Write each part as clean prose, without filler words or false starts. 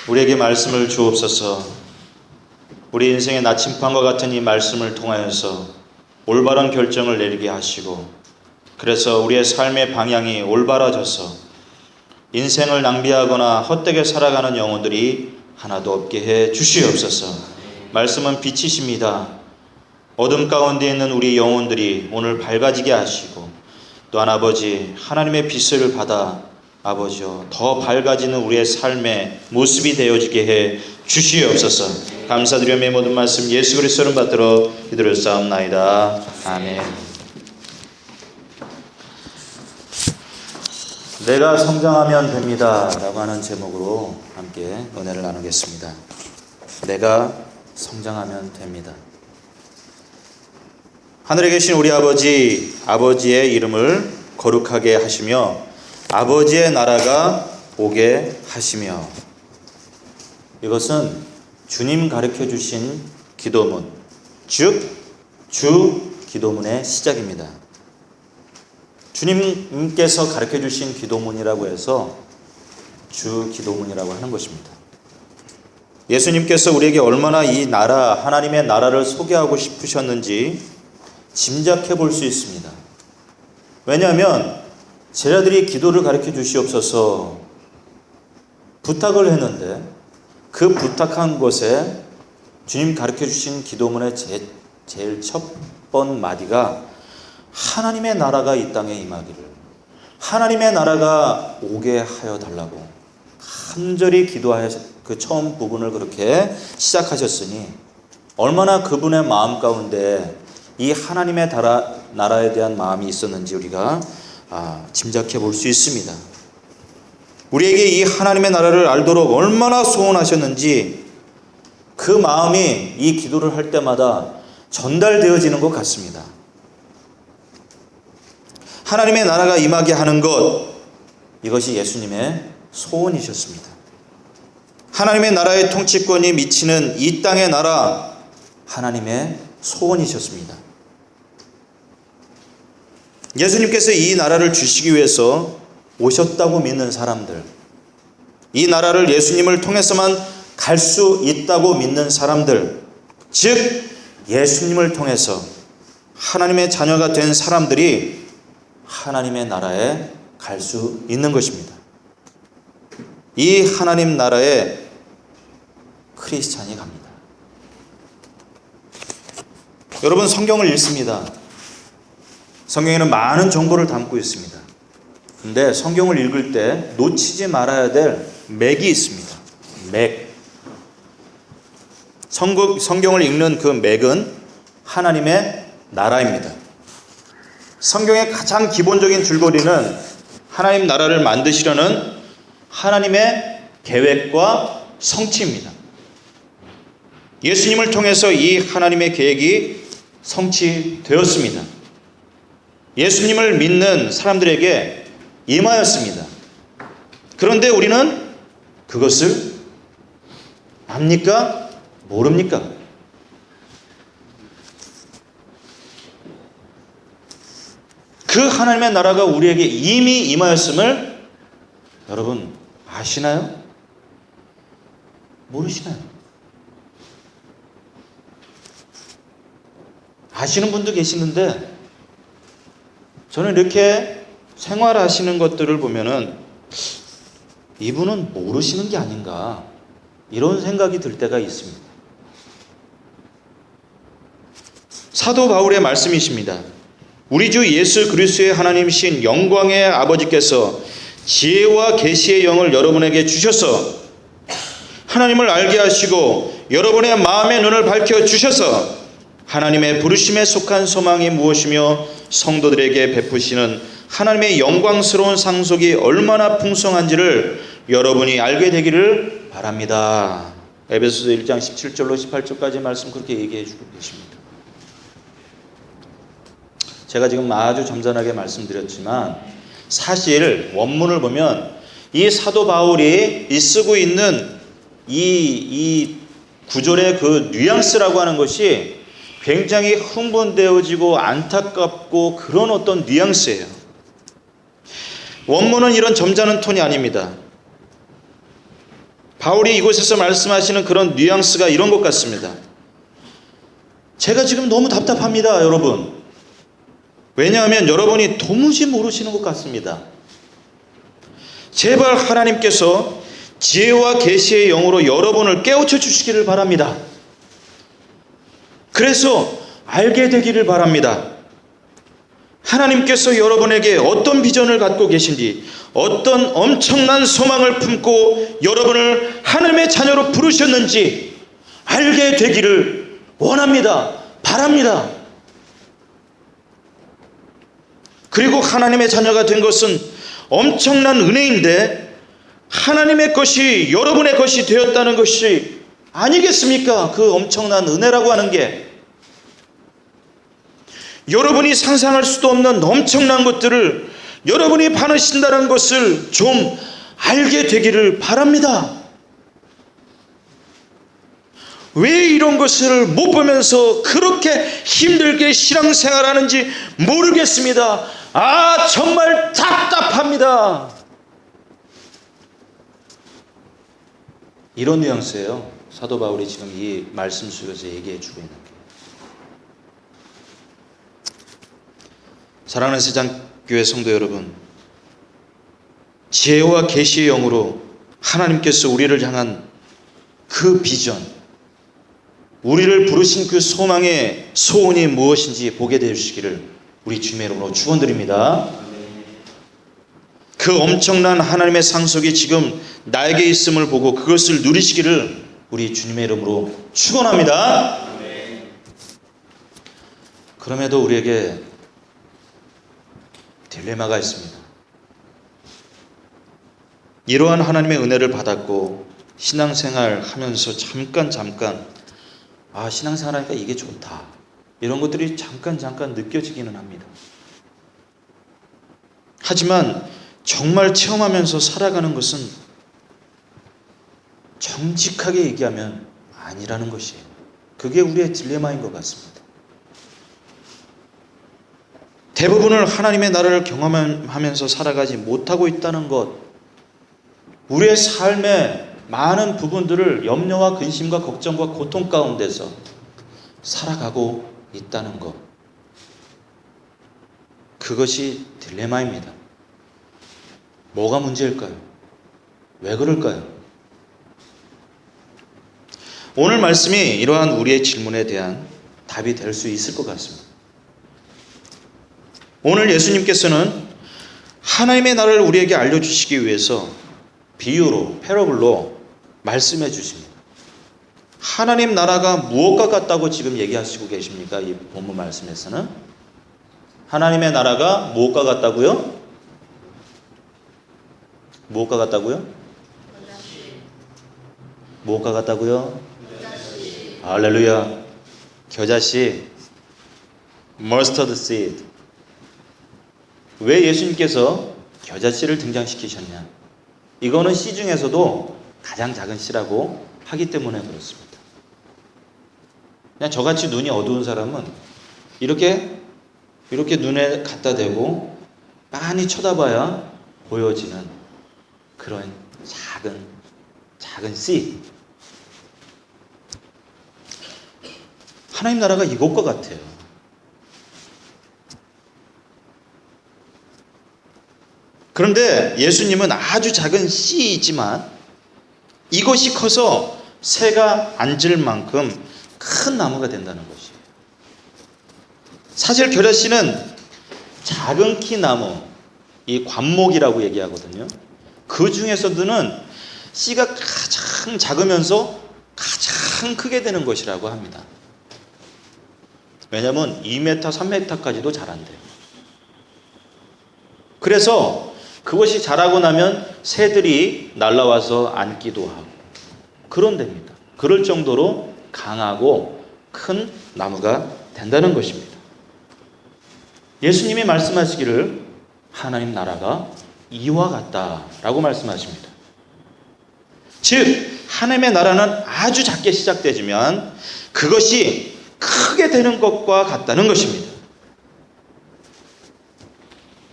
우리에게 말씀을 주옵소서. 우리 인생의 나침반과 같은 이 말씀을 통하여서 올바른 결정을 내리게 하시고, 그래서 우리의 삶의 방향이 올바라져서 인생을 낭비하거나 헛되게 살아가는 영혼들이 하나도 없게 해 주시옵소서. 말씀은 빛이십니다. 어둠 가운데 있는 우리 영혼들이 오늘 밝아지게 하시고, 또한 아버지 하나님의 빛을 받아 아버지여 더 밝아지는 우리의 삶의 모습이 되어지게 해 주시옵소서. 감사드리며 모든 말씀 예수 그리스도를 받들어 기도했사옵나이다. 아멘. 내가 성장하면 됩니다 라고 하는 제목으로 함께 은혜를 나누겠습니다. 내가 성장하면 됩니다. 하늘에 계신 우리 아버지의 이름을 거룩하게 하시며 아버지의 나라가 오게 하시며, 이것은 주님 가르쳐 주신 기도문, 즉 주 기도문의 시작입니다. 주님께서 가르쳐 주신 기도문이라고 해서 주 기도문이라고 하는 것입니다. 예수님께서 우리에게 얼마나 이 나라, 하나님의 나라를 소개하고 싶으셨는지 짐작해 볼 수 있습니다. 왜냐하면 제자들이 기도를 가르쳐 주시옵소서 부탁을 했는데, 그 부탁한 것에 주님 가르쳐 주신 기도문의 제일 첫 번 마디가 하나님의 나라가 이 땅에 임하기를, 하나님의 나라가 오게 하여 달라고 간절히 기도하셔. 그 처음 부분을 그렇게 시작하셨으니 얼마나 그분의 마음 가운데 이 하나님의 나라에 대한 마음이 있었는지 우리가 짐작해 볼 수 있습니다. 우리에게 이 하나님의 나라를 알도록 얼마나 소원하셨는지 그 마음이 이 기도를 할 때마다 전달되어지는 것 같습니다. 하나님의 나라가 임하게 하는 것, 이것이 예수님의 소원이셨습니다. 하나님의 나라의 통치권이 미치는 이 땅의 나라, 하나님의 소원이셨습니다. 예수님께서 이 나라를 주시기 위해서 오셨다고 믿는 사람들, 이 나라를 예수님을 통해서만 갈 수 있다고 믿는 사람들, 즉 예수님을 통해서 하나님의 자녀가 된 사람들이 하나님의 나라에 갈 수 있는 것입니다. 이 하나님 나라에 크리스찬이 갑니다. 여러분, 성경을 읽습니다. 성경에는 많은 정보를 담고 있습니다. 근데 성경을 읽을 때 놓치지 말아야 될 맥이 있습니다. 맥. 성경을 읽는 그 맥은 하나님의 나라입니다. 성경의 가장 기본적인 줄거리는 하나님 나라를 만드시려는 하나님의 계획과 성취입니다. 예수님을 통해서 이 하나님의 계획이 성취되었습니다. 예수님을 믿는 사람들에게 임하였습니다. 그런데 우리는 그것을 압니까? 모릅니까? 그 하나님의 나라가 우리에게 이미 임하였음을 여러분 아시나요? 모르시나요? 아시는 분도 계시는데, 저는 이렇게 생활하시는 것들을 보면은 이분은 모르시는 게 아닌가, 이런 생각이 들 때가 있습니다. 사도 바울의 말씀이십니다. 우리 주 예수 그리스도의 하나님이신 영광의 아버지께서 지혜와 계시의 영을 여러분에게 주셔서 하나님을 알게 하시고 여러분의 마음의 눈을 밝혀 주셔서 하나님의 부르심에 속한 소망이 무엇이며 성도들에게 베푸시는 하나님의 영광스러운 상속이 얼마나 풍성한지를 여러분이 알게 되기를 바랍니다. 에베소서 1장 17절로 18절까지 말씀 그렇게 얘기해 주고 계십니다. 제가 지금 아주 점잖하게 말씀드렸지만 사실 원문을 보면 이 사도 바울이 쓰고 있는 이 구절의 그 뉘앙스라고 하는 것이 굉장히 흥분되어지고 안타깝고 그런 어떤 뉘앙스예요. 원문은 이런 점잖은 톤이 아닙니다. 바울이 이곳에서 말씀하시는 그런 뉘앙스가 이런 것 같습니다. 제가 지금 너무 답답합니다, 여러분. 왜냐하면 여러분이 도무지 모르시는 것 같습니다. 제발 하나님께서 지혜와 계시의 영으로 여러분을 깨우쳐 주시기를 바랍니다. 그래서 알게 되기를 바랍니다. 하나님께서 여러분에게 어떤 비전을 갖고 계신지, 어떤 엄청난 소망을 품고 여러분을 하나님의 자녀로 부르셨는지 알게 되기를 원합니다. 바랍니다. 그리고 하나님의 자녀가 된 것은 엄청난 은혜인데 하나님의 것이 여러분의 것이 되었다는 것이 아니겠습니까? 그 엄청난 은혜라고 하는 게 여러분이 상상할 수도 없는 엄청난 것들을 여러분이 받으신다는 것을 좀 알게 되기를 바랍니다. 왜 이런 것을 못 보면서 그렇게 힘들게 신앙생활하는지 모르겠습니다. 정말 답답합니다. 이런 뉘앙스예요. 사도 바울이 지금 이 말씀 속에서 얘기해 주고 있는 게. 사랑하는 세상교회 성도 여러분, 지혜와 계시의 영으로 하나님께서 우리를 향한 그 비전, 우리를 부르신 그 소망의 소원이 무엇인지 보게 되시기를 우리 주님의 이름으로 축원드립니다. 그 엄청난 하나님의 상속이 지금 나에게 있음을 보고 그것을 누리시기를 우리 주님의 이름으로 축원합니다. 그럼에도 우리에게 딜레마가 있습니다. 이러한 하나님의 은혜를 받았고 신앙생활 하면서 잠깐 신앙생활 하니까 이게 좋다, 이런 것들이 잠깐 느껴지기는 합니다. 하지만 정말 체험하면서 살아가는 것은 정직하게 얘기하면 아니라는 것이에요. 그게 우리의 딜레마인 것 같습니다. 대부분을 하나님의 나라를 경험하면서 살아가지 못하고 있다는 것, 우리의 삶의 많은 부분들을 염려와 근심과 걱정과 고통 가운데서 살아가고 있다는 것, 그것이 딜레마입니다. 뭐가 문제일까요? 왜 그럴까요? 오늘 말씀이 이러한 우리의 질문에 대한 답이 될 수 있을 것 같습니다. 오늘 예수님께서는 하나님의 나라를 우리에게 알려주시기 위해서 비유로, 패러블로 말씀해 주십니다. 하나님 나라가 무엇과 같다고 지금 얘기하시고 계십니까? 이 본문 말씀에서는 하나님의 나라가 무엇과 같다고요? 무엇과 같다고요? 무엇과 같다고요? 할렐루야. 겨자씨, 머스터드 씨드. 왜 예수님께서 겨자씨를 등장시키셨냐? 이거는 씨 중에서도 가장 작은 씨라고 하기 때문에 그렇습니다. 그냥 저같이 눈이 어두운 사람은 이렇게 눈에 갖다 대고 많이 쳐다봐야 보여지는 그런 작은 씨. 하나님 나라가 이것과 같아요. 그런데 예수님은 아주 작은 씨이지만 이것이 커서 새가 앉을 만큼 큰 나무가 된다는 것이에요. 사실 겨자씨는 작은 키 나무, 이 관목이라고 얘기하거든요. 그 중에서도는 씨가 가장 작으면서 가장 크게 되는 것이라고 합니다. 왜냐하면 2m, 3m까지도 자란대요. 그래서 그것이 자라고 나면 새들이 날아와서 앉기도 하고 그런 데입니다. 그럴 정도로 강하고 큰 나무가 된다는 것입니다. 예수님이 말씀하시기를 하나님 나라가 이와 같다라고 말씀하십니다. 즉 하나님의 나라는 아주 작게 시작되지만 그것이 크게 되는 것과 같다는 것입니다.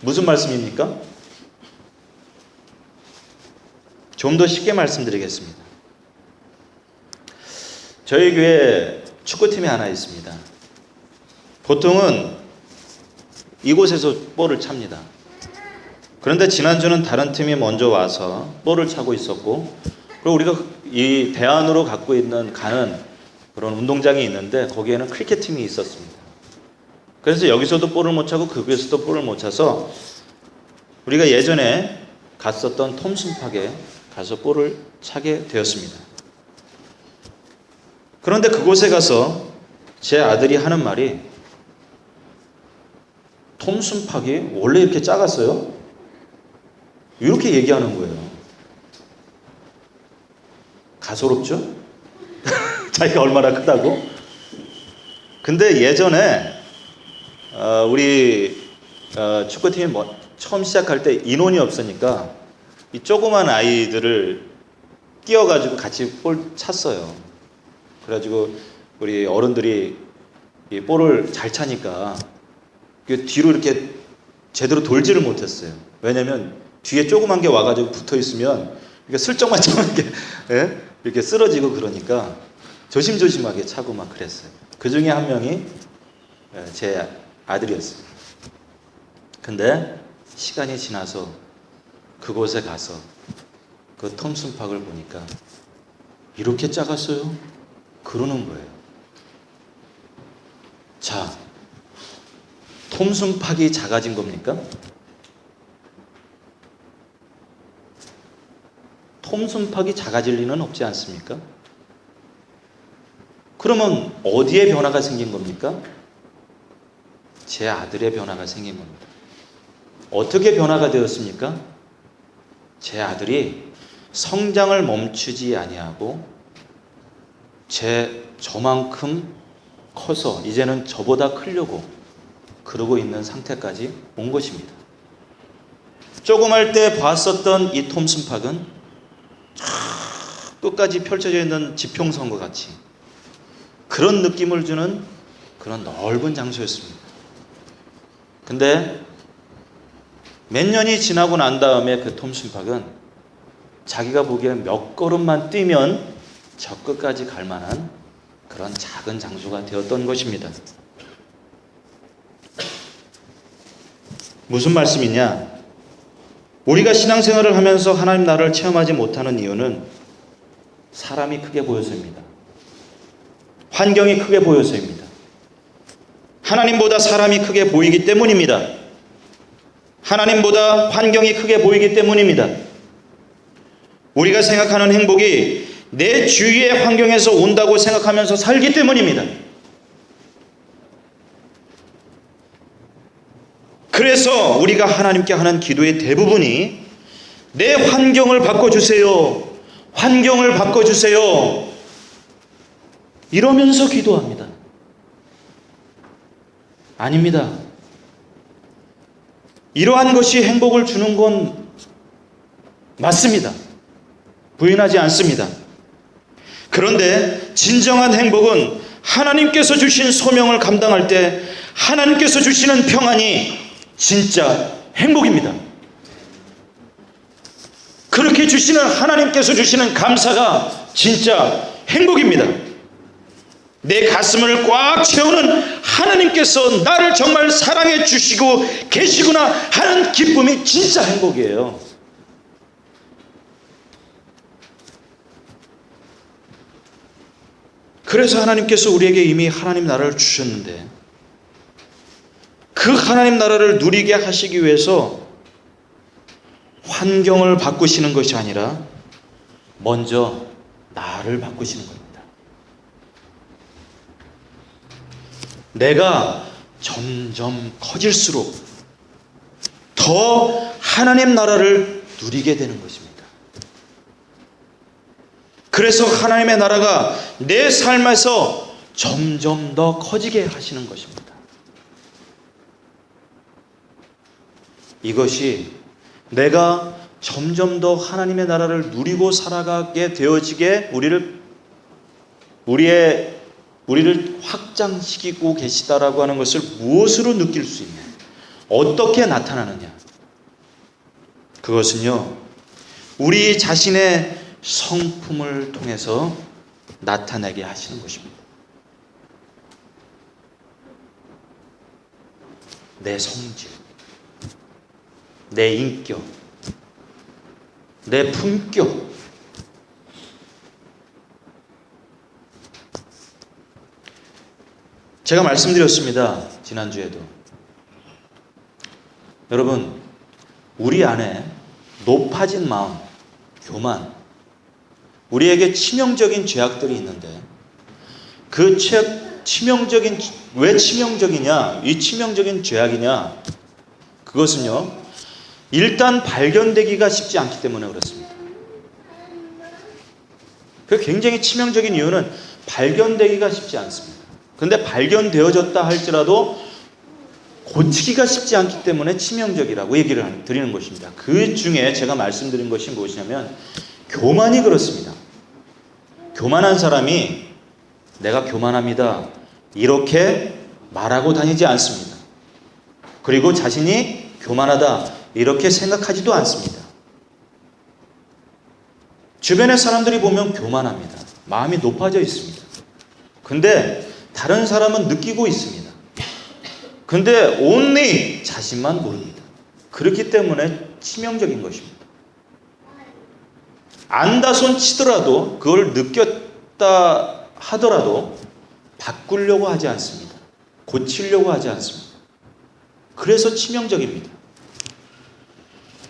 무슨 말씀입니까? 좀 더 쉽게 말씀드리겠습니다. 저희 교회에 축구팀이 하나 있습니다. 보통은 이곳에서 볼을 찹니다. 그런데 지난주는 다른 팀이 먼저 와서 볼을 차고 있었고, 그리고 우리가 이 대안으로 가는 그런 운동장이 있는데 거기에는 크리켓 팀이 있었습니다. 그래서 여기서도 볼을 못 차고 그곳에서도 볼을 못 차서 우리가 예전에 갔었던 톰슨팍에 가서 볼을 차게 되었습니다. 그런데 그곳에 가서 제 아들이 하는 말이, 톰슨팍이 원래 이렇게 작았어요? 이렇게 얘기하는 거예요. 가소롭죠? 자기가 얼마나 크다고? 근데 예전에 우리 축구팀이 처음 시작할 때 인원이 없으니까 이 조그만 아이들을 띄워가지고 같이 볼 찼어요. 그래가지고 우리 어른들이 이 볼을 잘 차니까 뒤로 이렇게 제대로 돌지를 못했어요. 왜냐면 뒤에 조그만 게 와가지고 붙어 있으면 이렇게 슬쩍만 차면 이렇게 쓰러지고, 그러니까 조심조심하게 차고 막 그랬어요. 그 중에 한 명이 제 아들이었어요. 근데 시간이 지나서 그곳에 가서 그 톰슨팍을 보니까 이렇게 작았어요? 그러는 거예요. 자, 톰슨팍이 작아진 겁니까? 톰슨팍이 작아질 리는 없지 않습니까? 그러면 어디에 변화가 생긴 겁니까? 제 아들의 변화가 생긴 겁니다. 어떻게 변화가 되었습니까? 제 아들이 성장을 멈추지 아니하고 저만큼 커서 이제는 저보다 크려고 그러고 있는 상태까지 온 것입니다. 조그말 때 봤었던 이 톰슨팍은 끝까지 펼쳐져 있는 지평선과 같이 그런 느낌을 주는 그런 넓은 장소였습니다. 근데 몇 년이 지나고 난 다음에 그 톰슨팍은 자기가 보기에 몇 걸음만 뛰면 저 끝까지 갈 만한 그런 작은 장소가 되었던 것입니다. 무슨 말씀이냐? 우리가 신앙생활을 하면서 하나님 나라를 체험하지 못하는 이유는 사람이 크게 보여서입니다. 환경이 크게 보여서입니다. 하나님보다 사람이 크게 보이기 때문입니다. 하나님보다 환경이 크게 보이기 때문입니다. 우리가 생각하는 행복이 내 주위의 환경에서 온다고 생각하면서 살기 때문입니다. 그래서 우리가 하나님께 하는 기도의 대부분이 내 환경을 바꿔주세요. 환경을 바꿔주세요. 이러면서 기도합니다. 아닙니다. 이러한 것이 행복을 주는 건 맞습니다. 부인하지 않습니다. 그런데 진정한 행복은 하나님께서 주신 소명을 감당할 때 하나님께서 주시는 평안이 진짜 행복입니다. 그렇게 주시는 하나님께서 주시는 감사가 진짜 행복입니다. 내 가슴을 꽉 채우는 하나님께서 나를 정말 사랑해 주시고 계시구나 하는 기쁨이 진짜 행복이에요. 그래서 하나님께서 우리에게 이미 하나님 나라를 주셨는데 그 하나님 나라를 누리게 하시기 위해서 환경을 바꾸시는 것이 아니라 먼저 나를 바꾸시는 겁니다. 내가 점점 커질수록 더 하나님 나라를 누리게 되는 것입니다. 그래서 하나님의 나라가 내 삶에서 점점 더 커지게 하시는 것입니다. 이것이 내가 점점 더 하나님의 나라를 누리고 살아가게 되어지게 우리를 확장시키고 계시다라고 하는 것을 무엇으로 느낄 수 있냐? 어떻게 나타나느냐? 그것은요, 우리 자신의 성품을 통해서 나타내게 하시는 것입니다. 내 성질, 내 인격, 내 품격. 제가 말씀드렸습니다. 지난주에도. 여러분, 우리 안에 높아진 마음, 교만, 우리에게 치명적인 죄악들이 있는데 그 치명적인, 왜 치명적이냐? 이 치명적인 죄악이냐? 그것은요, 일단 발견되기가 쉽지 않기 때문에 그렇습니다. 그 굉장히 치명적인 이유는 발견되기가 쉽지 않습니다. 근데 발견되어졌다 할지라도 고치기가 쉽지 않기 때문에 치명적이라고 얘기를 드리는 것입니다. 그 중에 제가 말씀드린 것이 무엇이냐면 교만이 그렇습니다. 교만한 사람이 내가 교만합니다 이렇게 말하고 다니지 않습니다. 그리고 자신이 교만하다 이렇게 생각하지도 않습니다. 주변의 사람들이 보면 교만합니다. 마음이 높아져 있습니다. 근데 다른 사람은 느끼고 있습니다. 근데 only 자신만 모릅니다. 그렇기 때문에 치명적인 것입니다. 안다손 치더라도 그걸 느꼈다 하더라도 바꾸려고 하지 않습니다. 고치려고 하지 않습니다. 그래서 치명적입니다.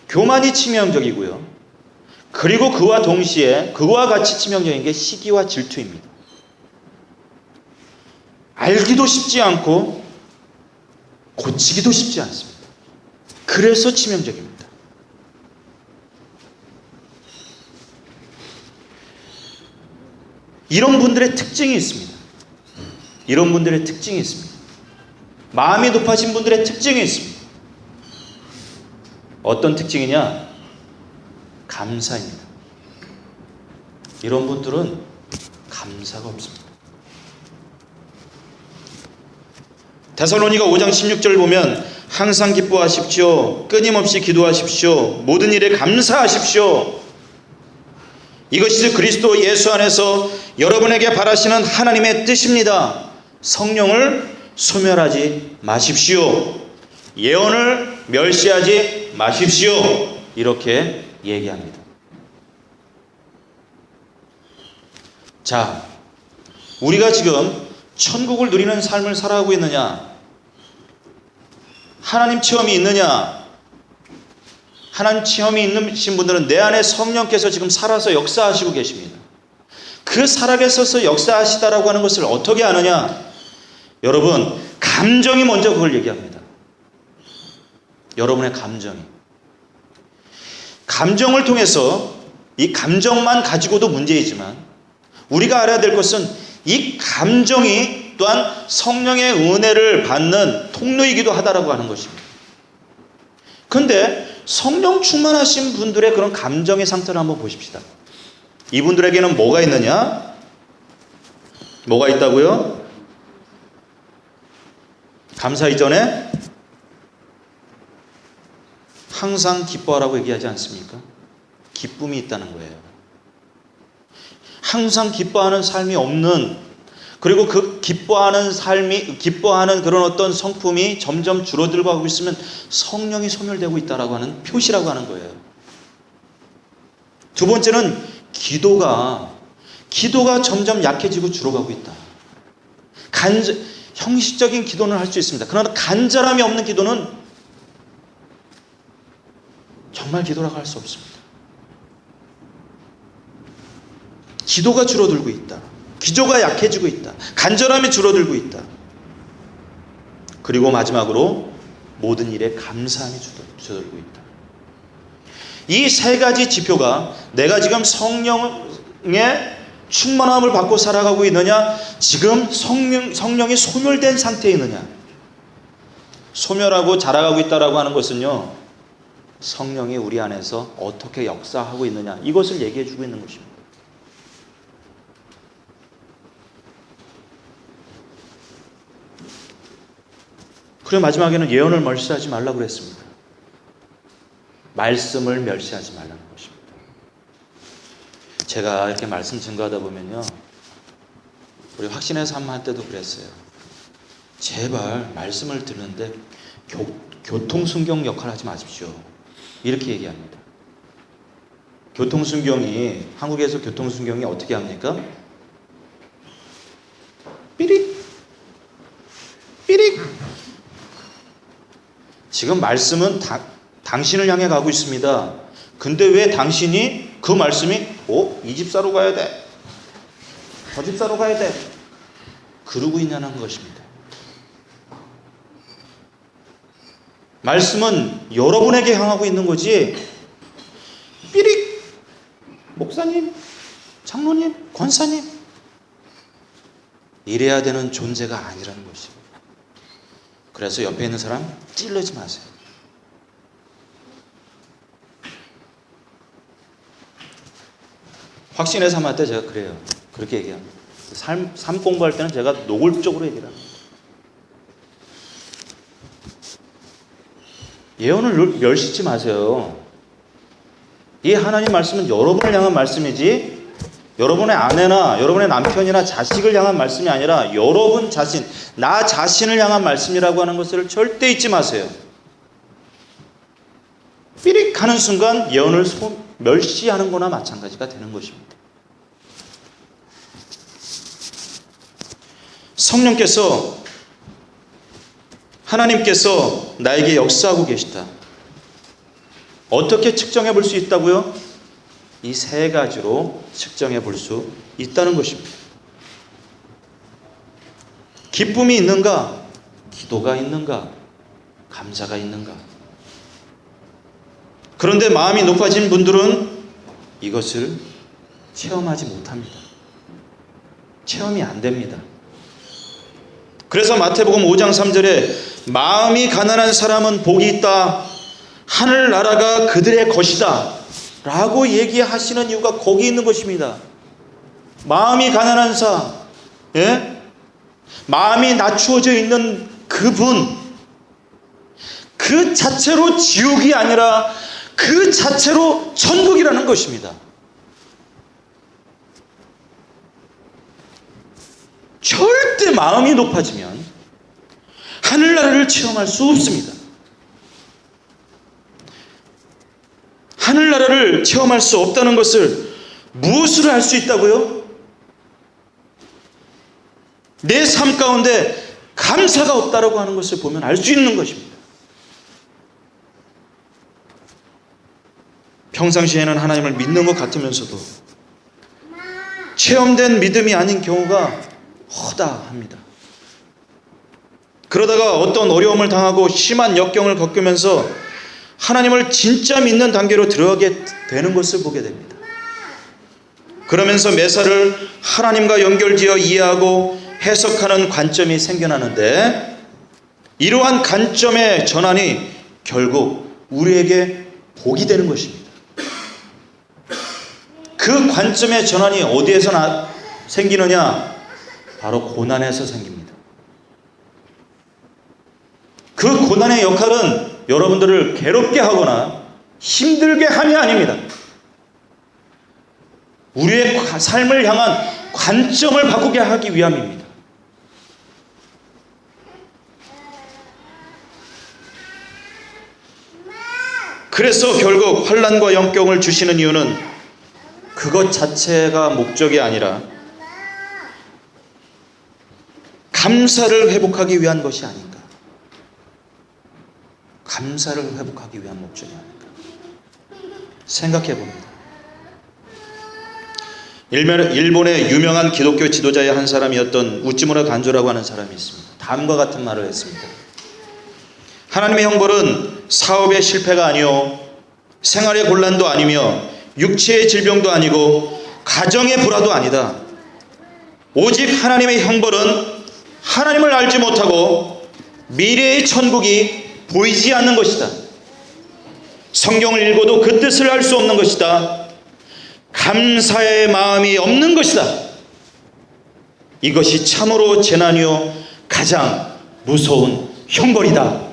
교만이 치명적이고요. 그리고 그와 동시에 그와 같이 치명적인 게 시기와 질투입니다. 알기도 쉽지 않고 고치기도 쉽지 않습니다. 그래서 치명적입니다. 이런 분들의 특징이 있습니다. 이런 분들의 특징이 있습니다. 마음이 높아진 분들의 특징이 있습니다. 어떤 특징이냐? 감사입니다. 이런 분들은 감사가 없습니다. 데살로니가 5장 16절 보면 항상 기뻐하십시오. 끊임없이 기도하십시오. 모든 일에 감사하십시오. 이것이 그리스도 예수 안에서 여러분에게 바라시는 하나님의 뜻입니다. 성령을 소멸하지 마십시오. 예언을 멸시하지 마십시오. 이렇게 얘기합니다. 자, 우리가 지금 천국을 누리는 삶을 살아가고 있느냐? 하나님 체험이 있느냐? 하나님 체험이 있으신 분들은 내 안에 성령께서 지금 살아서 역사하시고 계십니다. 그 살아계셔서 역사하시다라고 하는 것을 어떻게 아느냐? 여러분, 감정이 먼저 그걸 얘기합니다. 여러분의 감정이. 감정을 통해서 이 감정만 가지고도 문제이지만 우리가 알아야 될 것은 이 감정이 또한 성령의 은혜를 받는 통로이기도 하다라고 하는 것입니다. 그런데 성령 충만하신 분들의 그런 감정의 상태를 한번 보십시다. 이분들에게는 뭐가 있느냐? 뭐가 있다고요? 감사 이전에 항상 기뻐하라고 얘기하지 않습니까? 기쁨이 있다는 거예요. 항상 기뻐하는 삶이 없는, 그리고 그 기뻐하는 그런 어떤 성품이 점점 줄어들고 하고 있으면 성령이 소멸되고 있다라고 하는 표시라고 하는 거예요. 두 번째는 기도가 점점 약해지고 줄어가고 있다. 형식적인 기도는 할 수 있습니다. 그러나 간절함이 없는 기도는 정말 기도라고 할 수 없습니다. 기도가 줄어들고 있다. 기도가 약해지고 있다. 간절함이 줄어들고 있다. 그리고 마지막으로 모든 일에 감사함이 줄어들고 있다. 이 세 가지 지표가 내가 지금 성령의 충만함을 받고 살아가고 있느냐, 지금 성령이 소멸된 상태에 있느냐. 소멸하고 자라가고 있다라고 하는 것은요, 성령이 우리 안에서 어떻게 역사하고 있느냐, 이것을 얘기해 주고 있는 것입니다. 그리고 마지막에는 예언을 멸시하지 말라고 그랬습니다. 말씀을 멸시하지 말라는 것입니다. 제가 이렇게 말씀 증거하다 보면요, 우리 확신의 삶 할 때도 그랬어요. 제발 말씀을 듣는데 교통순경 역할 하지 마십시오. 이렇게 얘기합니다. 교통순경이, 한국에서 교통순경이 어떻게 합니까? 삐릭 삐릭. 지금 말씀은 당신을 향해 가고 있습니다. 근데 왜 당신이 그 말씀이 이 집 사러 가야 돼, 저 집 사러 가야 돼, 그러고 있냐는 것입니다. 말씀은 여러분에게 향하고 있는 거지, 삐릭 목사님, 장로님, 권사님 이래야 되는 존재가 아니라는 것입니다. 그래서 옆에 있는 사람 찔르지 마세요. 확신의 삶 할 때 제가 그래요. 그렇게 얘기합니다. 삶 공부할 때는 제가 노골적으로 얘기를 합니다. 예언을 멸시치 마세요. 이 하나님 말씀은 여러분을 향한 말씀이지 여러분의 아내나 여러분의 남편이나 자식을 향한 말씀이 아니라 여러분 자신, 나 자신을 향한 말씀이라고 하는 것을 절대 잊지 마세요. 삐릭 하는 순간 예언을 멸시하는 거나 마찬가지가 되는 것입니다. 성령께서, 하나님께서 나에게 역사하고 계시다. 어떻게 측정해 볼 수 있다고요? 이 세 가지로 측정해 볼 수 있다는 것입니다. 기쁨이 있는가? 기도가 있는가? 감사가 있는가? 그런데 마음이 높아진 분들은 이것을 체험하지 못합니다. 체험이 안 됩니다. 그래서 마태복음 5장 3절에 마음이 가난한 사람은 복이 있다, 하늘나라가 그들의 것이다 라고 얘기하시는 이유가 거기 있는 것입니다. 마음이 가난한 사, 마음이 낮추어져 있는 그분, 그 자체로 지옥이 아니라 그 자체로 천국이라는 것입니다. 절대 마음이 높아지면 하늘나라를 체험할 수 없습니다. 하늘나라를 체험할 수 없다는 것을 무엇으로 알 수 있다고요? 내 삶 가운데 감사가 없다라고 하는 것을 보면 알 수 있는 것입니다. 평상시에는 하나님을 믿는 것 같으면서도 체험된 믿음이 아닌 경우가 허다합니다. 그러다가 어떤 어려움을 당하고 심한 역경을 겪으면서 하나님을 진짜 믿는 단계로 들어가게 되는 것을 보게 됩니다. 그러면서 매사를 하나님과 연결지어 이해하고 해석하는 관점이 생겨나는데, 이러한 관점의 전환이 결국 우리에게 복이 되는 것입니다. 그 관점의 전환이 어디에서 생기느냐? 바로 고난에서 생깁니다. 그 고난의 역할은 여러분들을 괴롭게 하거나 힘들게 함이 아닙니다. 우리의 삶을 향한 관점을 바꾸게 하기 위함입니다. 그래서 결국 환난과 역경을 주시는 이유는 그것 자체가 목적이 아니라 감사를 회복하기 위한 것이 아닌가. 감사를 회복하기 위한 목적이 아닌가 생각해 봅니다. 일본의 유명한 기독교 지도자의 한 사람이었던 우찌무라 간조라고 하는 사람이 있습니다. 다음과 같은 말을 했습니다. 하나님의 형벌은 사업의 실패가 아니요, 생활의 곤란도 아니며, 육체의 질병도 아니고, 가정의 불화도 아니다. 오직 하나님의 형벌은 하나님을 알지 못하고 미래의 천국이 보이지 않는 것이다. 성경을 읽어도 그 뜻을 알 수 없는 것이다. 감사의 마음이 없는 것이다. 이것이 참으로 재난이요 가장 무서운 형벌이다.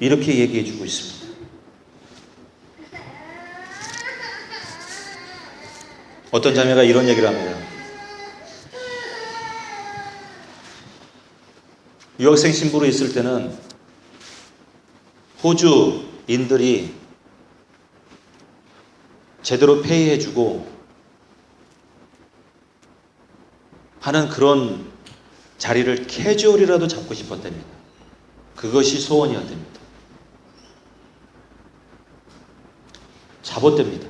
이렇게 얘기해 주고 있습니다. 어떤 자매가 이런 얘기를 합니다. 유학생 신부로 있을 때는 호주인들이 제대로 페이해주고 하는 그런 자리를 캐주얼이라도 잡고 싶었답니다. 그것이 소원이었답니다. 잡았답니다.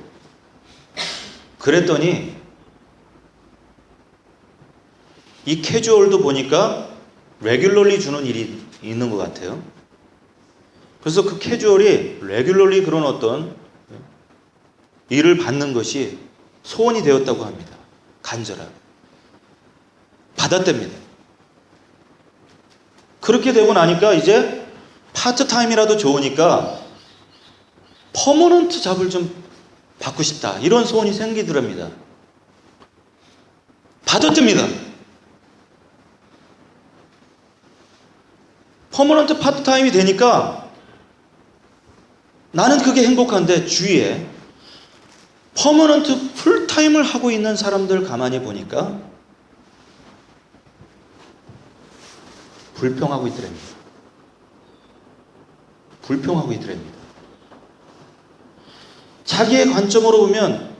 그랬더니 이 캐주얼도 보니까 레귤러리 주는 일이 있는 것 같아요. 그래서 그 캐주얼이 레귤러리 그런 어떤 일을 받는 것이 소원이 되었다고 합니다. 간절하게 받았답니다. 그렇게 되고 나니까 이제 파트타임이라도 좋으니까 퍼머넌트 잡을 좀 받고 싶다, 이런 소원이 생기더랍니다. 받았답니다. 퍼머넌트 파트타임이 되니까 나는 그게 행복한데 주위에 퍼머넌트 풀타임을 하고 있는 사람들 가만히 보니까 불평하고 있더랍니다. 불평하고 있더랍니다. 자기의 관점으로 보면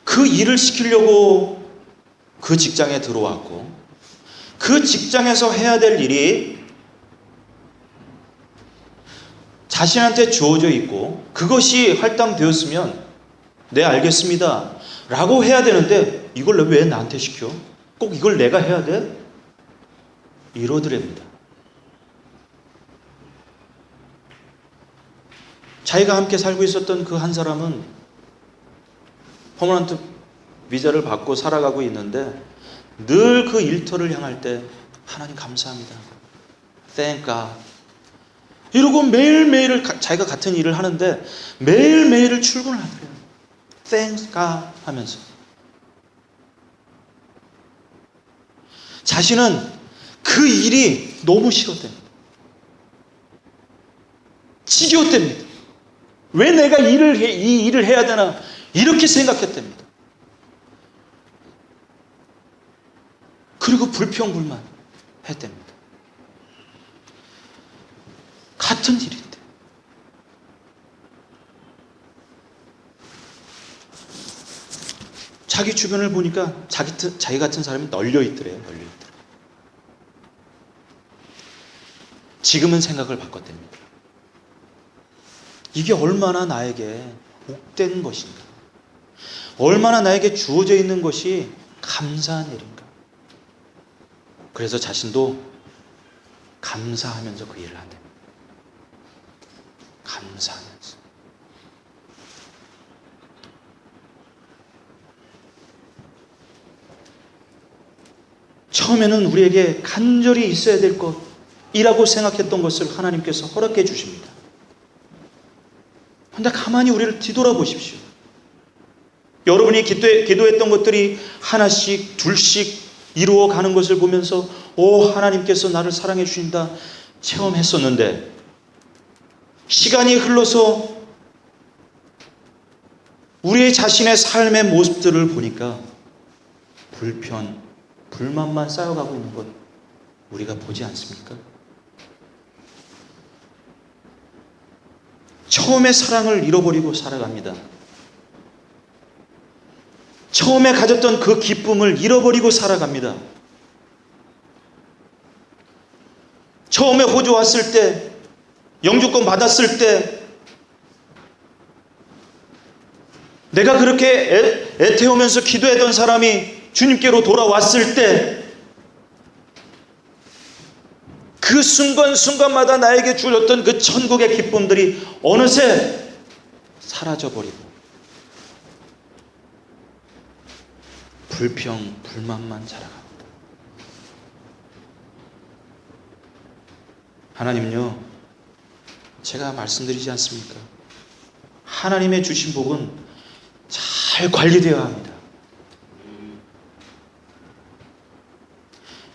그 일을 시키려고 그 직장에 들어왔고 그 직장에서 해야 될 일이 자신한테 주어져 있고 그것이 할당되었으면 네 알겠습니다 라고 해야 되는데 이걸 왜 나한테 시켜? 꼭 이걸 내가 해야 돼? 이러더랍니다. 자기가 함께 살고 있었던 그 한 사람은 퍼머넌트 비자를 받고 살아가고 있는데 늘 그 일터를 향할 때 하나님 감사합니다. Thank God. 이러고 매일매일 자기가 같은 일을 하는데 매일매일 출근을 하더래요. Thank God 하면서. 자신은 그 일이 너무 싫었답니다. 지겨웠답니다. 왜 내가 이 일을 해야 되나 이렇게 생각했답니다. 그리고 불평불만 했답니다. 같은 일인데. 자기 주변을 보니까 자기 같은 사람이 널려 있더래요. 널려 있더래요. 지금은 생각을 바꿨답니다. 이게 얼마나 나에게 복된 것인가? 얼마나 나에게 주어져 있는 것이 감사한 일인가? 그래서 자신도 감사하면서 그 일을 한답니다. 감사하면서. 처음에는 우리에게 간절히 있어야 될 것이라고 생각했던 것을 하나님께서 허락해 주십니다. 그런데 가만히 우리를 뒤돌아보십시오. 여러분이 기도했던 것들이 하나씩 둘씩 이루어가는 것을 보면서 하나님께서 나를 사랑해 주신다 체험했었는데 시간이 흘러서 우리의 자신의 삶의 모습들을 보니까 불만만 쌓여가고 있는 것 우리가 보지 않습니까? 처음의 사랑을 잃어버리고 살아갑니다. 처음에 가졌던 그 기쁨을 잃어버리고 살아갑니다. 처음에 호주 왔을 때, 영주권 받았을 때 내가 그렇게 애태우면서 기도했던 사람이 주님께로 돌아왔을 때 그 순간순간마다 나에게 주었던 그 천국의 기쁨들이 어느새 사라져버리고 불만만 자라갑니다. 하나님은요, 제가 말씀드리지 않습니까? 하나님의 주신 복은 잘 관리되어야 합니다.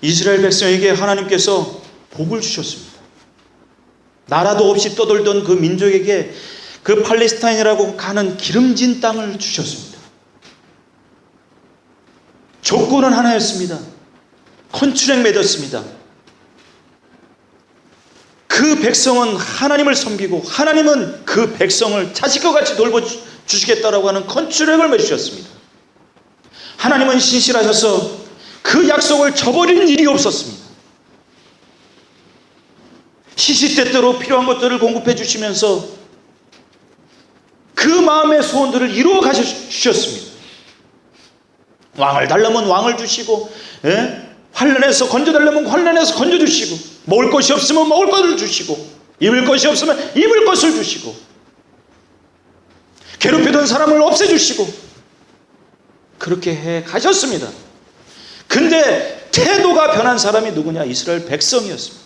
이스라엘 백성에게 하나님께서 복을 주셨습니다. 나라도 없이 떠돌던 그 민족에게 그 팔레스타인이라고 하는 기름진 땅을 주셨습니다. 조건은 하나였습니다. 컨트랙 맺었습니다. 그 백성은 하나님을 섬기고 하나님은 그 백성을 자식과 같이 돌보주시겠다라고 하는 컨트랙을 맺으셨습니다. 하나님은 신실하셔서 그 약속을 저버린 일이 없었습니다. 시시때때로 필요한 것들을 공급해 주시면서 그 마음의 소원들을 이루어 가주셨습니다. 왕을 달라면 왕을 주시고, 환난에서 건져달라면 환난에서 건져주시고, 먹을 것이 없으면 먹을 것을 주시고, 입을 것이 없으면 입을 것을 주시고, 괴롭히던 사람을 없애주시고, 그렇게 해 가셨습니다. 근데 태도가 변한 사람이 누구냐? 이스라엘 백성이었습니다.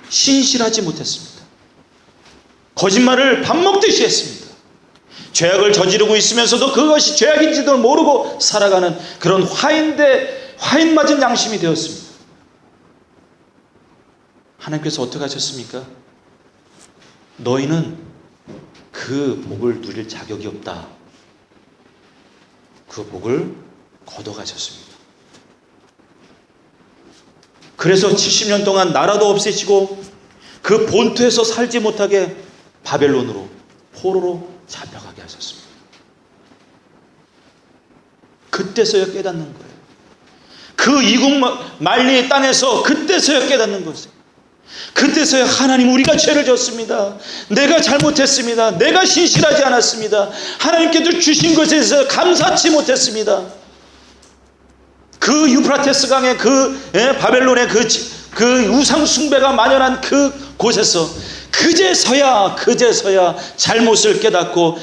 신실하지 못했습니다. 거짓말을 밥 먹듯이 했습니다. 죄악을 저지르고 있으면서도 그것이 죄악인지도 모르고 살아가는 그런 화인 맞은 양심이 되었습니다. 하나님께서 어떻게 하셨습니까? 너희는 그 복을 누릴 자격이 없다. 그 복을 걷어가셨습니다. 그래서 70년 동안 나라도 없애시고 그 본토에서 살지 못하게 바벨론으로, 포로로 잡혀가게 하셨습니다. 그때서야 깨닫는 거예요. 그 이국 만리의 땅에서 그때서야 깨닫는 것이에요. 그때서야 하나님, 우리가 죄를 졌습니다. 내가 잘못했습니다. 내가 신실하지 않았습니다. 하나님께서 주신 것에 대해서 감사치 못했습니다. 그 유프라테스 강의 바벨론의 그 우상 숭배가 만연한 그 곳에서 그제서야 잘못을 깨닫고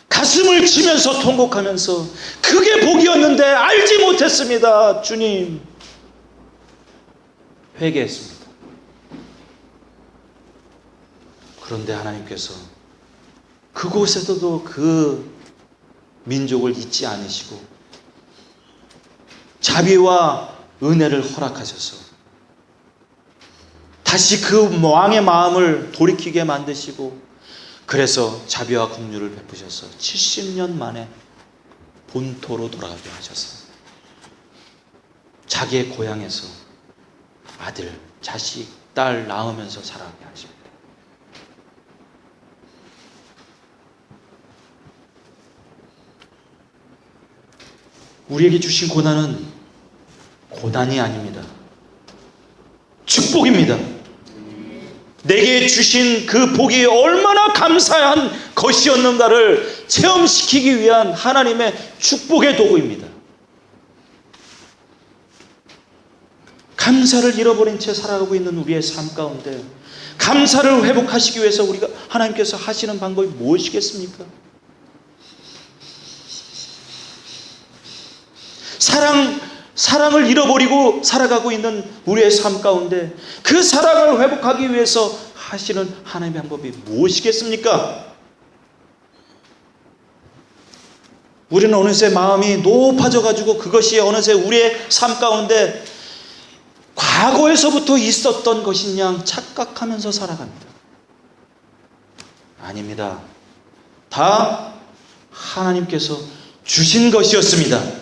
가슴을 치면서 통곡하면서 그게 복이었는데 알지 못했습니다. 주님, 회개했습니다. 그런데 하나님께서 그곳에서도 그 민족을 잊지 않으시고 자비와 은혜를 허락하셔서 다시 그 왕의 마음을 돌이키게 만드시고, 그래서 자비와 긍휼을 베푸셔서 70년 만에 본토로 돌아가게 하셨어요. 자기의 고향에서 아들, 자식, 딸 낳으면서 살아가게 하십니다. 우리에게 주신 고난은 고난이 아닙니다. 축복입니다. 내게 주신 그 복이 얼마나 감사한 것이었는가를 체험시키기 위한 하나님의 축복의 도구입니다. 감사를 잃어버린 채 살아가고 있는 우리의 삶 가운데 감사를 회복하시기 위해서 우리가 하나님께서 하시는 방법이 무엇이겠습니까? 사랑을 잃어버리고 살아가고 있는 우리의 삶 가운데 그 사랑을 회복하기 위해서 하시는 하나님의 방법이 무엇이겠습니까? 우리는 어느새 마음이 높아져가지고 그것이 어느새 우리의 삶 가운데 과거에서부터 있었던 것인 양 착각하면서 살아갑니다. 아닙니다. 다 하나님께서 주신 것이었습니다.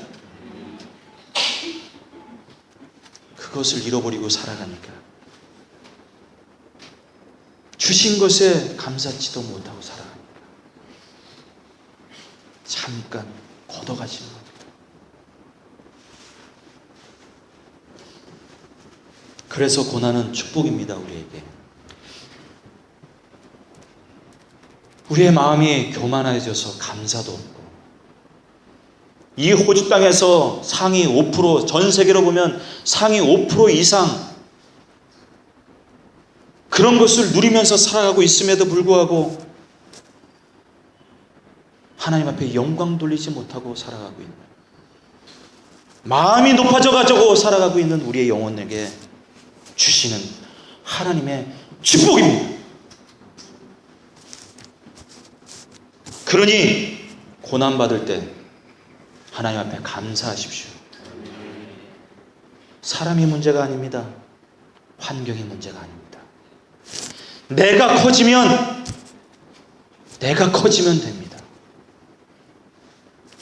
그것을 잃어버리고 살아가니까 주신 것에 감사치도 못하고 살아갑니다. 잠깐 걷어가시는 겁니다. 그래서 고난은 축복입니다. 우리에게. 우리의 마음이 교만해져서 감사도 없고, 이 호주 땅에서 상위 5%, 전 세계로 보면 상위 5% 이상 그런 것을 누리면서 살아가고 있음에도 불구하고 하나님 앞에 영광 돌리지 못하고 살아가고 있는, 마음이 높아져가지고 살아가고 있는 우리의 영혼에게 주시는 하나님의 축복입니다. 그러니 고난받을 때 하나님 앞에 감사하십시오. 사람이 문제가 아닙니다. 환경이 문제가 아닙니다. 내가 커지면 됩니다.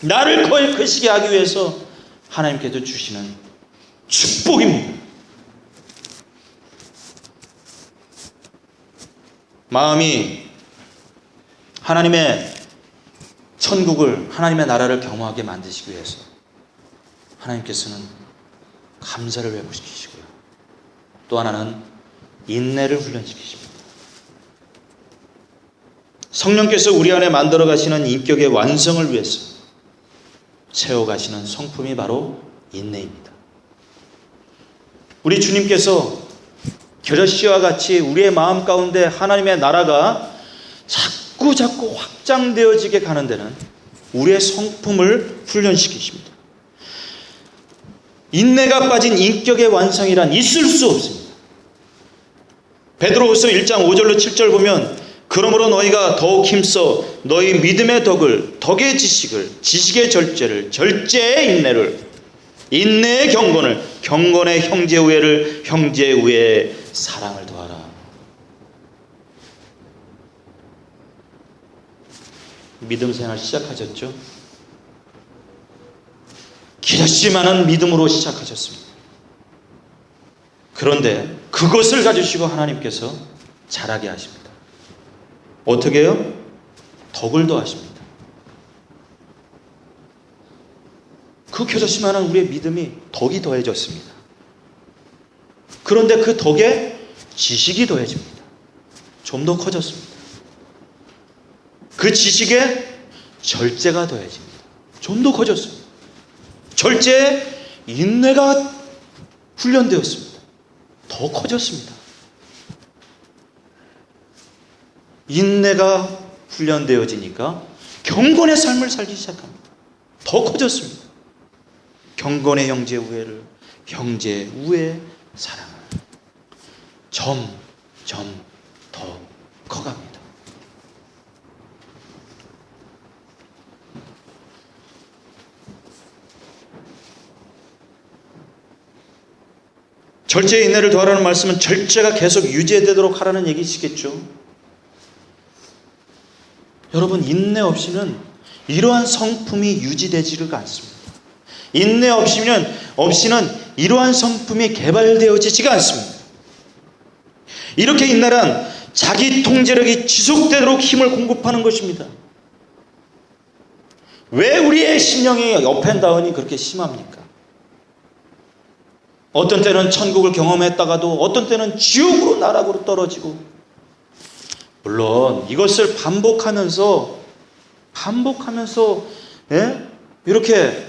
나를 크시게 하기 위해서 하나님께서 주시는 축복입니다. 마음이 하나님의 천국을, 하나님의 나라를 경험하게 만드시기 위해서 하나님께서는 감사를 회복시키시고요. 또 하나는 인내를 훈련시키십니다. 성령께서 우리 안에 만들어 가시는 인격의 완성을 위해서 세워가시는 성품이 바로 인내입니다. 우리 주님께서 겨자씨와 같이 우리의 마음 가운데 하나님의 나라가 자꾸 확장되어지게 가는 데는 우리의 성품을 훈련시키십니다. 인내가 빠진 인격의 완성이란 있을 수 없습니다. 베드로후서 1장 5절로 7절 보면 그러므로 너희가 더욱 힘써 너희 믿음의 덕을, 덕의 지식을, 지식의 절제를, 절제의 인내를, 인내의 경건을, 경건의 형제 우애를, 형제 우애의 사랑을 더하라. 믿음 생활 시작하셨죠? 기다시만한 믿음으로 시작하셨습니다. 그런데 그것을 가지시고 하나님께서 자라게 하십니다. 어떻게 해요? 덕을 더하십니다. 그 겨자씨만한 우리의 믿음이 덕이 더해졌습니다. 그런데 그 덕에 지식이 더해집니다. 좀 더 커졌습니다. 그 지식에 절제가 더해집니다. 좀 더 커졌습니다. 절제에 인내가 훈련되었습니다. 더 커졌습니다. 인내가 훈련되어지니까 경건의 삶을 살기 시작합니다. 더 커졌습니다. 경건의 형제 우애를, 형제 우애 사랑을 점점 더 커갑니다. 절제의 인내를 더하라는 말씀은 절제가 계속 유지되도록 하라는 얘기시겠죠. 여러분, 인내 없이는 이러한 성품이 유지되지가 않습니다. 인내 없이는 이러한 성품이 개발되어지지가 않습니다. 이렇게 인내란 자기 통제력이 지속되도록 힘을 공급하는 것입니다. 왜 우리의 심령이 업앤다운이 그렇게 심합니까? 어떤 때는 천국을 경험했다가도 어떤 때는 지옥으로 나락으로 떨어지고, 물론 이것을 반복하면서 이렇게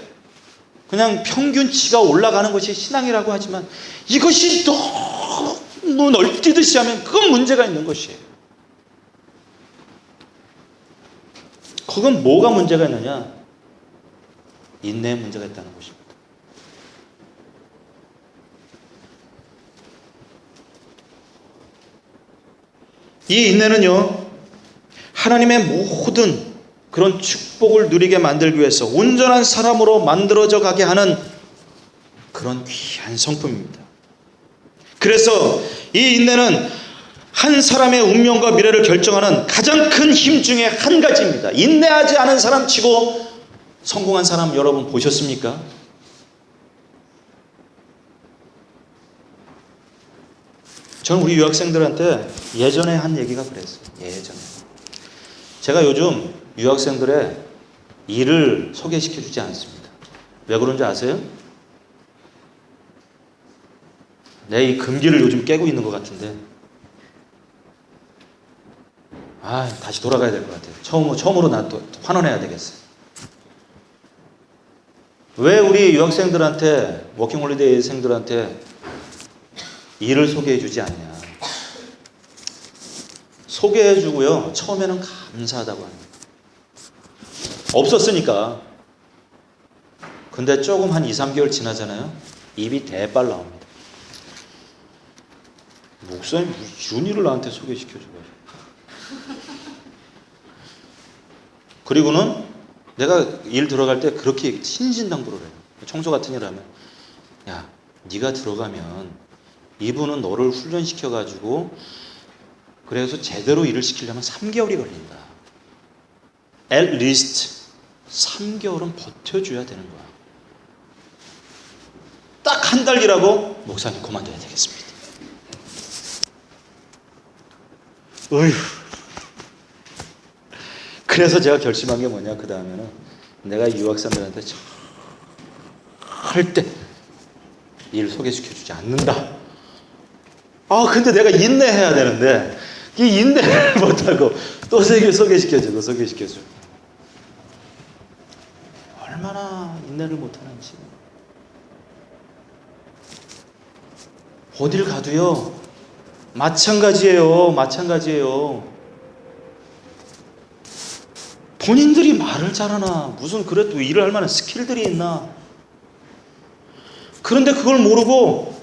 그냥 평균치가 올라가는 것이 신앙이라고 하지만 이것이 너무 널뛰듯이 하면 그건 문제가 있는 것이에요. 그건 뭐가 문제가 있느냐? 인내에 문제가 있다는 것입니다. 이 인내는요, 하나님의 모든 그런 축복을 누리게 만들기 위해서 온전한 사람으로 만들어져 가게 하는 그런 귀한 성품입니다. 그래서 이 인내는 한 사람의 운명과 미래를 결정하는 가장 큰 힘 중에 한 가지입니다. 인내하지 않은 사람 치고 성공한 사람 여러분 보셨습니까? 저는 우리 유학생들한테 예전에 한 얘기가 그랬어요. 예전에. 제가 요즘 유학생들의 일을 소개시켜 주지 않습니다. 왜 그런지 아세요? 내 이 금기를 요즘 깨고 있는 것 같은데, 다시 돌아가야 될 것 같아요. 처음으로 나 또 환원해야 되겠어요. 왜 우리 유학생들한테, 워킹홀리데이생들한테 일을 소개해 주지 않냐? 소개해 주고요, 처음에는 감사하다고 합니다. 없었으니까. 근데 조금 한 2, 3개월 지나잖아요. 입이 대빨 나옵니다. 목사님, 윤희를 나한테 소개시켜줘가지고. 그리고는 내가 일 들어갈 때 그렇게 신신당부를 해요. 청소 같은 일 하면, 야, 네가 들어가면 이분은 너를 훈련시켜가지고 그래서 제대로 일을 시키려면 3개월이 걸린다. At least 3개월은 버텨줘야 되는 거야. 딱 한 달 일하고 목사님 그만둬야 되겠습니다. 어휴. 그래서 제가 결심한 게 뭐냐, 그 다음에는 내가 유학생들한테 절대 일을 소개시켜주지 않는다. 근데 내가 인내해야 되는데 이 인내를 못하고 또 소개시켜주고 얼마나 인내를 못하는지. 어딜 가도요 마찬가지예요. 본인들이 말을 잘하나, 무슨 그래도 일을 할 만한 스킬들이 있나. 그런데 그걸 모르고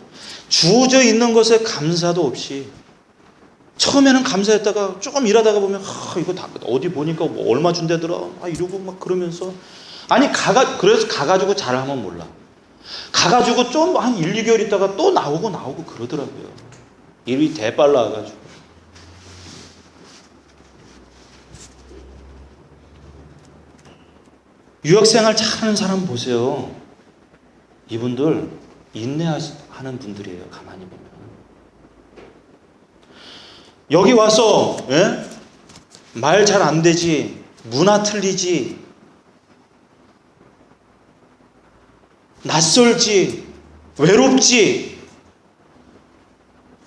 주어져 있는 것에 감사도 없이, 처음에는 감사했다가 조금 일하다가 보면 이거 다 어디 보니까 뭐 얼마 준대더라 이러고 막 그러면서, 아니 그래서 가가지고 잘하면 몰라. 가가지고 좀 한 1, 2개월 있다가 또 나오고 그러더라고요. 일이 대빨라가지고. 유학생활 잘하는 사람 보세요. 이분들 인내하는 분들이에요. 가만히 보면. 여기 와서 말 잘 안 되지, 문화 틀리지, 낯설지, 외롭지,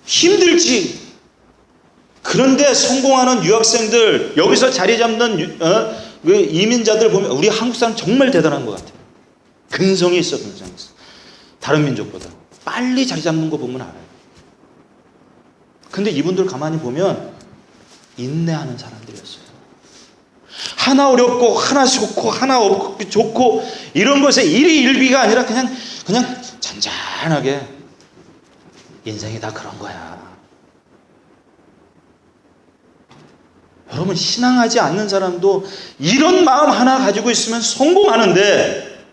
힘들지. 그런데 성공하는 유학생들, 여기서 자리 잡는 그 이민자들 보면 우리 한국 사람 정말 대단한 것 같아요. 근성이 있어. 다른 민족보다 빨리 자리 잡는 거 보면 알아요. 근데 이분들 가만히 보면 인내하는 사람들이었어요. 하나 어렵고 하나 좋고 하나 없고 좋고 이런 것에 일희일비가 아니라 그냥 잔잔하게 인생이 다 그런 거야. 여러분, 신앙하지 않는 사람도 이런 마음 하나 가지고 있으면 성공하는데,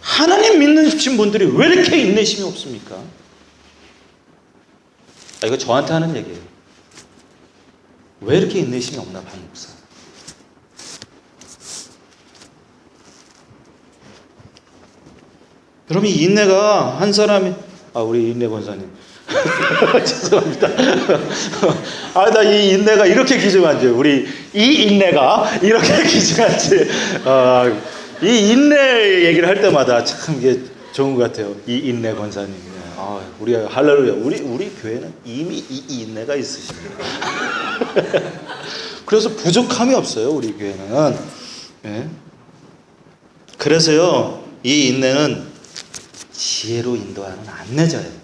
하나님 믿는 분들이 왜 이렇게 인내심이 없습니까? 이거 저한테 하는 얘기예요. 왜 이렇게 인내심이 없나 박 목사. 여러분, 이 인내가 한 사람이, 우리 인내 권사님 죄송합니다. 나 이 인내가 이렇게 귀중한지, 우리 이 인내가 이렇게 귀중한지, 이 인내 얘기를 할 때마다 참 이게 좋은 것 같아요. 이 인내 권사님. 우리 할렐루야. 우리 교회는 이미 이 인내가 있으십니다. 그래서 부족함이 없어요. 우리 교회는. 그래서요, 이 인내는 지혜로 인도하는 안내자예요.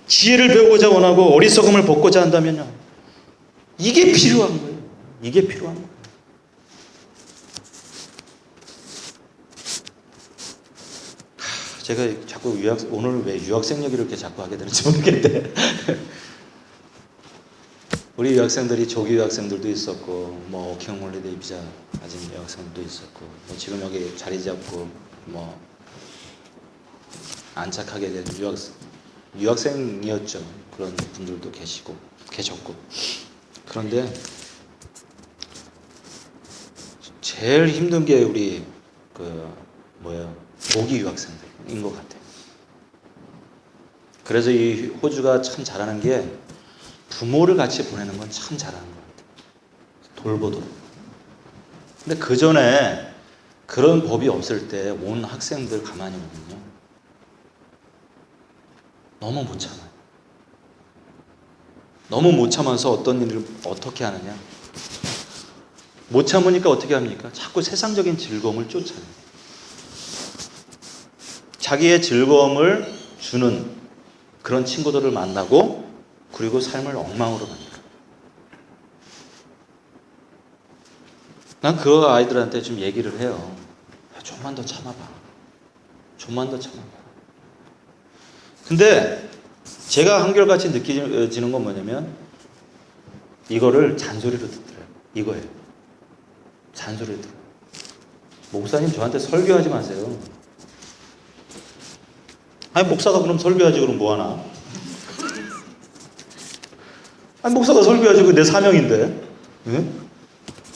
지혜를 배우고자 원하고 어리석음을 벗고자 한다면요, 이게 필요한 거예요. 이게 필요한 거예요. 제가 자꾸 오늘 왜 유학생 얘기를 이렇게 자꾸 하게 되는지 모르겠는데 우리 유학생들이 조기 유학생들도 있었고, 뭐 워킹 홀리데이 비자 가진 유학생들도 있었고, 뭐 지금 여기 자리 잡고 뭐 안착하게 된 유학생이었죠. 그런 분들도 계셨고. 그런데 제일 힘든 게 우리 조기 유학생들인 것 같아요. 그래서 이 호주가 참 잘하는 게, 부모를 같이 보내는 건 참 잘하는 것 같아요. 돌보도록. 근데 그 전에 그런 법이 없을 때 온 학생들 가만히 보면요, 너무 못 참아요. 너무 못 참아서 어떤 일을 어떻게 하느냐, 못 참으니까 어떻게 합니까? 자꾸 세상적인 즐거움을 쫓아요. 자기의 즐거움을 주는 그런 친구들을 만나고, 그리고 삶을 엉망으로 만들어요. 난 그 아이들한테 좀 얘기를 해요. 좀만 더 참아봐. 근데 제가 한결같이 느껴지는 건 뭐냐면, 이거를 잔소리로 듣더라고요. 이거예요. 잔소리로 들어요. 목사님, 저한테 설교하지 마세요. 목사가 그럼 설교하지, 그럼 뭐하나? 목사가 설교하지, 그게 내 사명인데.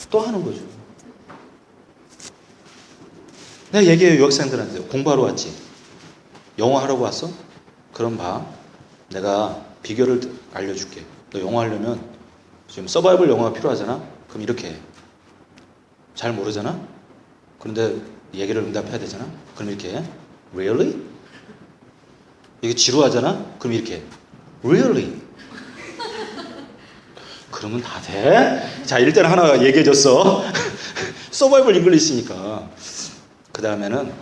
또 하는 거죠. 내가 얘기해요. 유학생들한테. 공부하러 왔지? 영어 하라고 왔어? 그럼 봐. 내가 비결을 알려줄게. 너 영어 하려면 지금 서바이벌 영어가 필요하잖아? 그럼 이렇게 해. 잘 모르잖아? 그런데 얘기를 응답해야 되잖아? 그럼 이렇게 해. Really? 이게 지루하잖아? 그럼 이렇게 해. Really? 그러면 다 돼? 자, 일단 하나 얘기해줬어. 서바이벌 잉글리시니까. 그 다음에는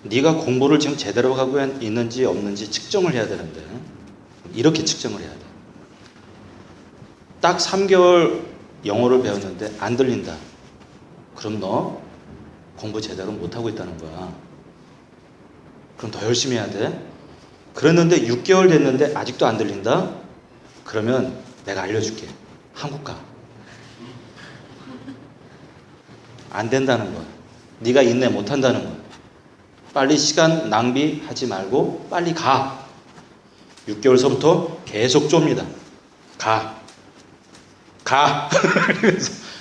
네가 공부를 지금 제대로 하고 있는지 없는지 측정을 해야 되는데 이렇게 측정을 해야 돼. 딱 3개월 영어를 배웠는데 안 들린다. 그럼 너 공부 제대로 못하고 있다는 거야. 그럼 더 열심히 해야 돼. 그랬는데 6개월 됐는데 아직도 안 들린다? 그러면 내가 알려줄게. 한국 가. 안 된다는 거야. 네가 인내 못한다는 거야. 빨리 시간 낭비하지 말고 빨리 가. 6개월서부터 계속 좁니다. 가.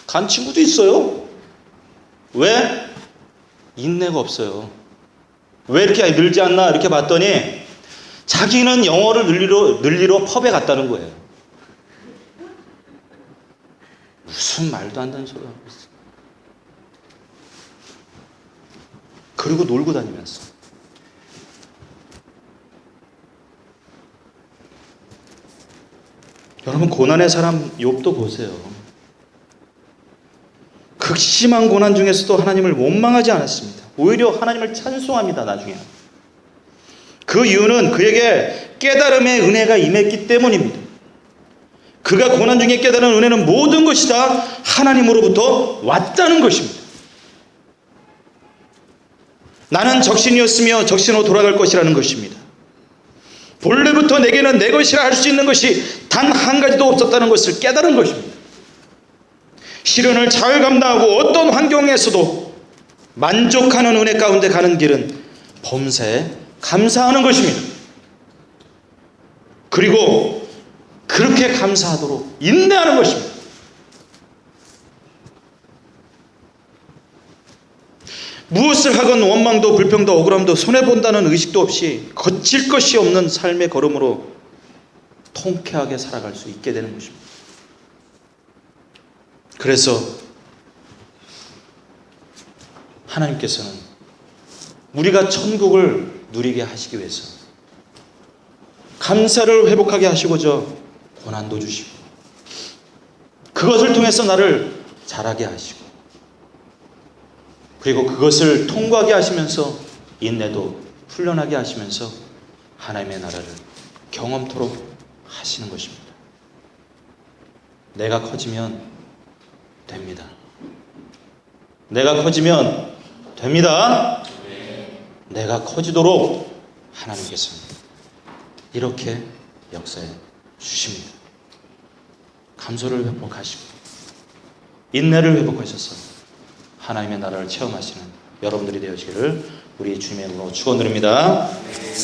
간 친구도 있어요. 왜? 인내가 없어요. 왜 이렇게 늘지 않나 이렇게 봤더니 자기는 영어를 늘리러 펍에 갔다는 거예요. 무슨 말도 안 되는 소리 하고 있어. 그리고 놀고 다니면서. 여러분, 고난의 사람 욥도 보세요. 극심한 고난 중에서도 하나님을 원망하지 않았습니다. 오히려 하나님을 찬송합니다. 나중에. 그 이유는 그에게 깨달음의 은혜가 임했기 때문입니다. 그가 고난 중에 깨달은 은혜는 모든 것이 다 하나님으로부터 왔다는 것입니다. 나는 적신이었으며 적신으로 돌아갈 것이라는 것입니다. 본래부터 내게는 내 것이라 할 수 있는 것이 단 한 가지도 없었다는 것을 깨달은 것입니다. 시련을 잘 감당하고 어떤 환경에서도 만족하는 은혜 가운데 가는 길은 범사에 감사하는 것입니다. 그리고 그렇게 감사하도록 인내하는 것입니다. 무엇을 하건 원망도 불평도 억울함도 손해본다는 의식도 없이 거칠 것이 없는 삶의 걸음으로 통쾌하게 살아갈 수 있게 되는 것입니다. 그래서 하나님께서는 우리가 천국을 누리게 하시기 위해서 감사를 회복하게 하시고자 고난도 주시고 그것을 통해서 나를 자라게 하시고 그리고 그것을 통과하게 하시면서 인내도 훈련하게 하시면서 하나님의 나라를 경험토록 하시는 것입니다. 내가 커지면 됩니다. 내가 커지면 됩니다. 내가 커지도록 하나님께서는 이렇게 역사해 주십니다. 감소를 회복하시고 인내를 회복하셔서 하나님의 나라를 체험하시는 여러분들이 되어지기를 우리 주님의 이름으로 축원드립니다.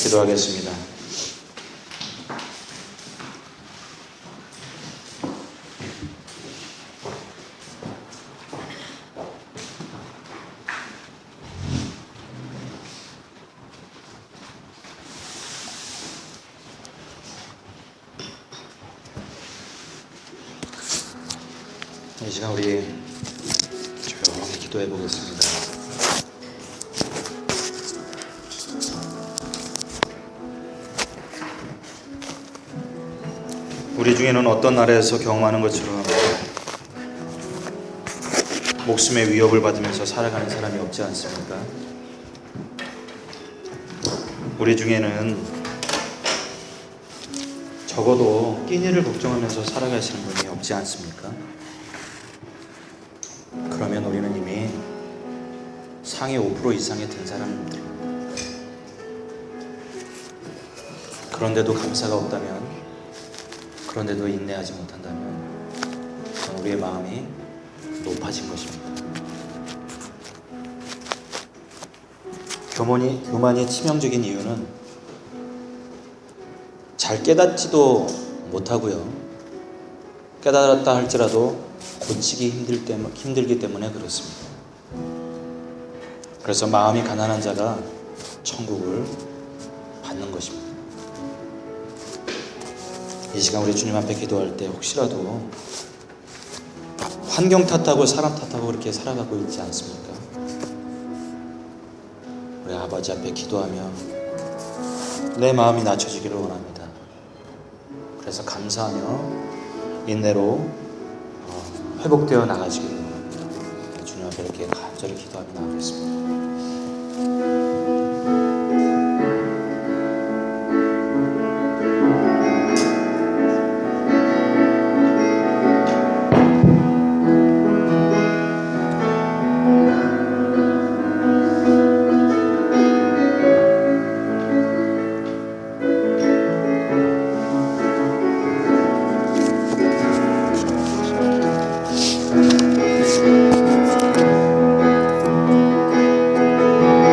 기도하겠습니다. 이 시간 우리 조용히 기도해 보겠습니다. 우리 중에는 어떤 나라에서 경험하는 것처럼 목숨의 위협을 받으면서 살아가는 사람이 없지 않습니까? 우리 중에는 적어도 끼니를 걱정하면서 살아가시는 분이 없지 않습니까? 그러면 우리는 이미 상위 5% 이상에 든 사람입니다. 그런데도 감사가 없다면, 그런데도 인내하지 못한다면 우리의 마음이 높아진 것입니다. 교만이 치명적인 이유는 잘 깨닫지도 못하고요. 깨달았다 할지라도 고치기 힘들기 때문에 그렇습니다. 그래서 마음이 가난한 자가 천국을 받는 것입니다. 이 시간 우리 주님 앞에 기도할 때 혹시라도 환경 탓하고 사람 탓하고 그렇게 살아가고 있지 않습니까? 우리 아버지 앞에 기도하며 내 마음이 낮춰지기를 원합니다. 그래서 감사하며 인내로 회복되어 나가시기를 원합니다. 주님 앞에 이렇게 간절히 기도하며 나가겠습니다.